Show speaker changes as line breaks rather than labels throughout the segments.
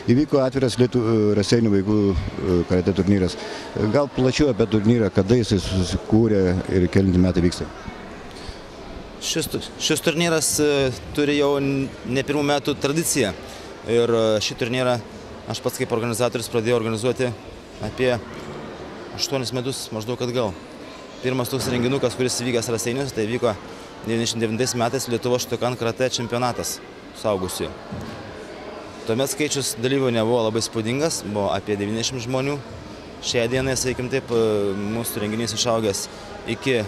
Įvyko atviras Raseinių vaikų karatė turnyras. Gal plačiau apie turnyrą, kada jisai susikūrė ir kelinti metai vyksta?
Šis turnyras turi jau ne pirmų metų tradiciją. Ir šį turnyrą aš pats kaip organizatorius pradėjau organizuoti apie 8 metus maždaug atgal. Pirmas toks renginukas, kuris įvykęs Raseiniuose, tai vyko 99 metais Lietuvos Štokan karatė čempionatas suaugusiųjų. Tuomet skaičius dalyvių nebuvo labai spūdingas, buvo apie 90 žmonių. Šią dieną, sakykim taip, mūsų renginys išaugęs iki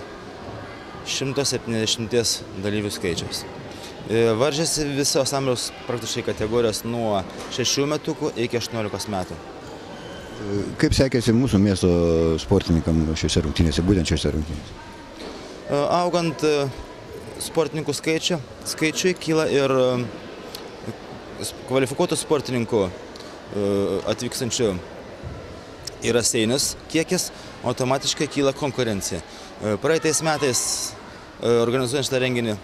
170 dalyvių skaičiaus. Varžėsi visos amžiaus praktiškai kategorijos nuo 6 metukų iki 18 metų.
Kaip sekėsi mūsų miesto sportininkam šiose rungtynėse, būtent šiose rungtynėse?
Augant sportininkų skaičiui kyla ir kvalifikuotų sportininkų atvykstančių į Raseinius kiekis, automatiškai kyla konkurencija. Praeitais metais organizuojant šitą renginį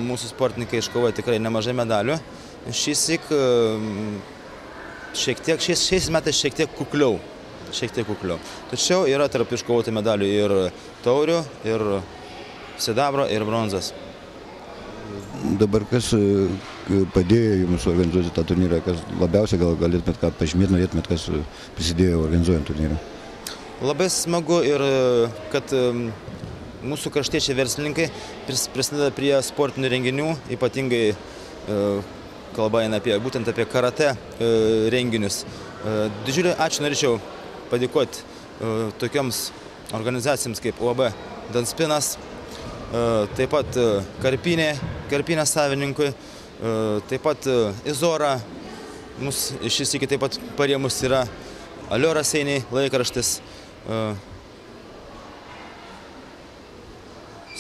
mūsų sportininkai iškovojo tikrai nemažai medalių. Šiais metais šiek tiek kukliau. Tačiau yra tarp iškovotų medalių ir taurių, ir sidabro, ir bronzas.
Dabar kas padėjo jums organizuoti tą turnyrą, kas labiausiai gal galėtumėt ką pažymėti, norėtumėt, kas prisidėjo organizuojant turnyrą?
Labai smagu ir kad mūsų kraštiečiai verslininkai prisideda prie sportinių renginių, ypatingai kalba eina būtent apie karate renginius. Didžiulį ačiū norėčiau padėkoti tokioms organizacijoms kaip UAB Danspinas, taip pat Karpinės savininkui, taip pat Izora, mus šis iki taip pat parėmus yra Alio Raseiniai laikraštis,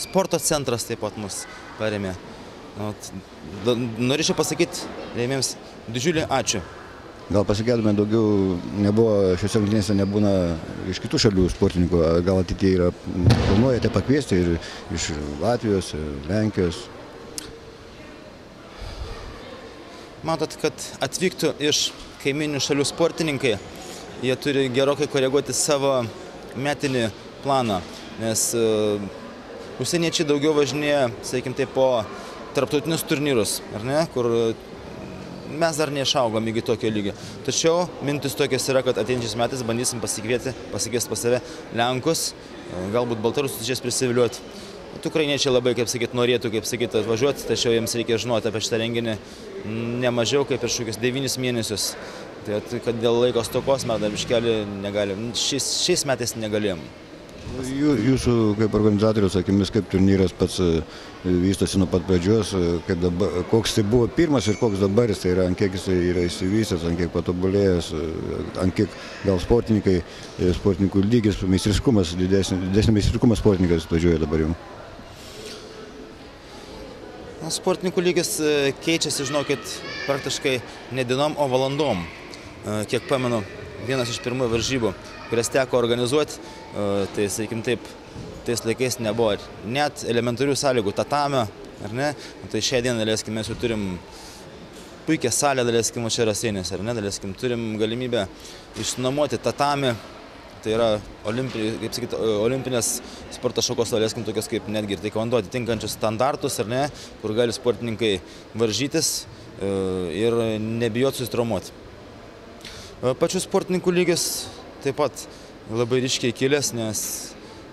sporto centras taip pat mus parėmė. Norėčiau pasakyti rėmėjams didžiulį ačiū.
Gal pasigėdume daugiau, šiose rungtynėse nebūna iš kitų šalių sportininkų, gal ateityje planuojate pakviesti ir iš Latvijos, Lenkijos?
Matot, kad atvyktų iš kaiminių šalių sportininkai, jie turi gerokai koreguoti savo metinį planą, nes užsieniečiai daugiau važinėja, sakykime taip, po tarptautinius turnyrus, ar ne, kur mes dar neišaugom iki tokio lygio. Tačiau mintis tokios yra, kad ateinančiais metais bandysim pasikviesti pas save Lenkus, galbūt Baltarusius čia prisiviliuoti. Ukrainiečiai labai, kaip sakyt, norėtų, atvažiuoti, tačiau jiems reikia žinoti apie šitą renginį ne mažiau kaip prieš kokius 9 mėnesius. Tai kad dėl laiko stokos mes dar biškelį negalim. Šiais metais negalėjom.
Jūsų kaip organizatoriaus akimis, kaip turnyras pats vystosi nuo pat pradžios, koks tai buvo pirmas ir koks dabar jis, tai yra, ant kiek jis yra išsivystęs, ant kiek patobulėjęs, ant kiek gal sportininkų lygis, meistriškumas, didesnį meistriškumą sportininkas važiuoja dabar jau?
Sportininkų lygis keičiasi, žinokit, praktiškai ne dienom, o valandom. Kiek pamenu, vienas iš pirmųjų varžybų, kurias teko organizuoti, tai, sakykim taip, tais laikais nebuvo net elementarių sąlygų tatamio, ar ne? Tai šią dieną, daleiskim, mes jau turim puikią salę, daleiskim, čia Raseiniuose, ar ne? Daleiskim, turim galimybę išnuomoti tatamį, tai yra olimpinės sporto šakos, daleiskim, tokios kaip netgi ir taekwondo atitinkančius standartus, ar ne? Kur gali sportininkai varžytis ir nebijoti susitraumuoti. Pačių sportininkų lygis taip pat labai ryškiai kilęs, nes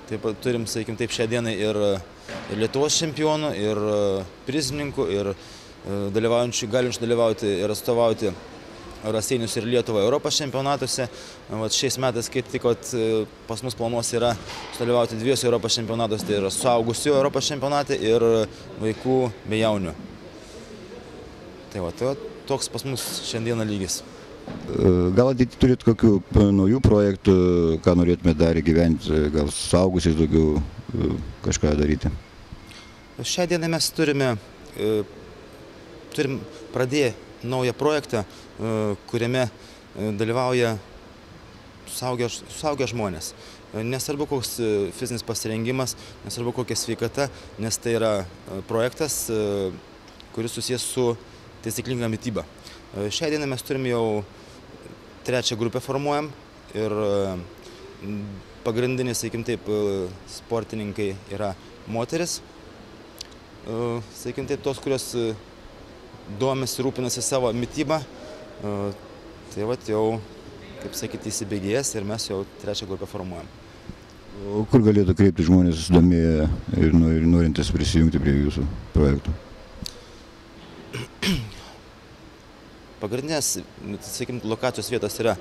taip pat turim, sakykim, taip šią dieną ir Lietuvos čempionų, ir prizininkų, ir galinčių dalyvauti ir atstovauti Raseinius ir Lietuvą Europos čempionatuose. Šiais metais kaip tik pas mus planuos yra dalyvauti 2 Europos čempionatuose, tai yra suaugusių Europos čempionate ir vaikų bei jaunių. Tai toks pas mus šiandieną lygis.
Gal ateityje turit kokių naujų projektų, ką norėtumėte dar įgyventi, gal suaugusiais daugiau kažką daryti?
Šią dieną mes turim pradėję naują projektą, kuriame dalyvauja suaugę žmonės. Nesvarbu koks fizinis pasirengimas, nesvarbu kokia sveikata, nes tai yra projektas, kuris susijęs su taisyklinga mityba. Šią dieną mes turim jau trečią grupę formuojam ir pagrindiniai, sakykim taip, sportininkai yra moteris. Sakykim taip, tos, kurios domisi, rūpinasi savo mitybą. Tai vat jau, kaip sakyti, įsibėgėjęs ir mes jau trečią grupę formuojam.
O kur galėtų kreipti žmonės susidomėję ir norintys prisijungti prie jūsų projektų?
Pagrindinės, sakykim, lokacijos vietos yra,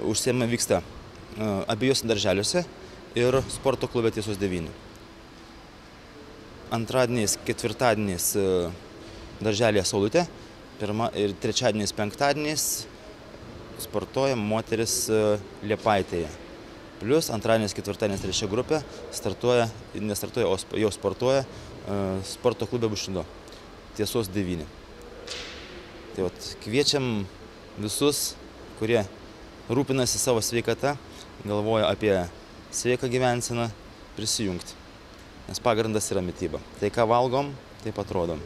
užsiėmimai vyksta abiejose darželiuose ir sporto klube Tiesos 9. Antradieniais, ketvirtadieniais darželėje Saulutė ir trečiadieniais, penktadieniais sportuoja moteris Liepaitėje. Plius antradieniais, ketvirtadieniais trečia grupė nestartuoja, o jau sportuoja sporto klube Bušido Tiesos 9. Tai vat, kviečiam visus, kurie rūpinasi savo sveikata, galvoja apie sveiką gyvenseną, prisijungti. Nes pagrindas yra mityba. Tai ką valgom, taip atrodom.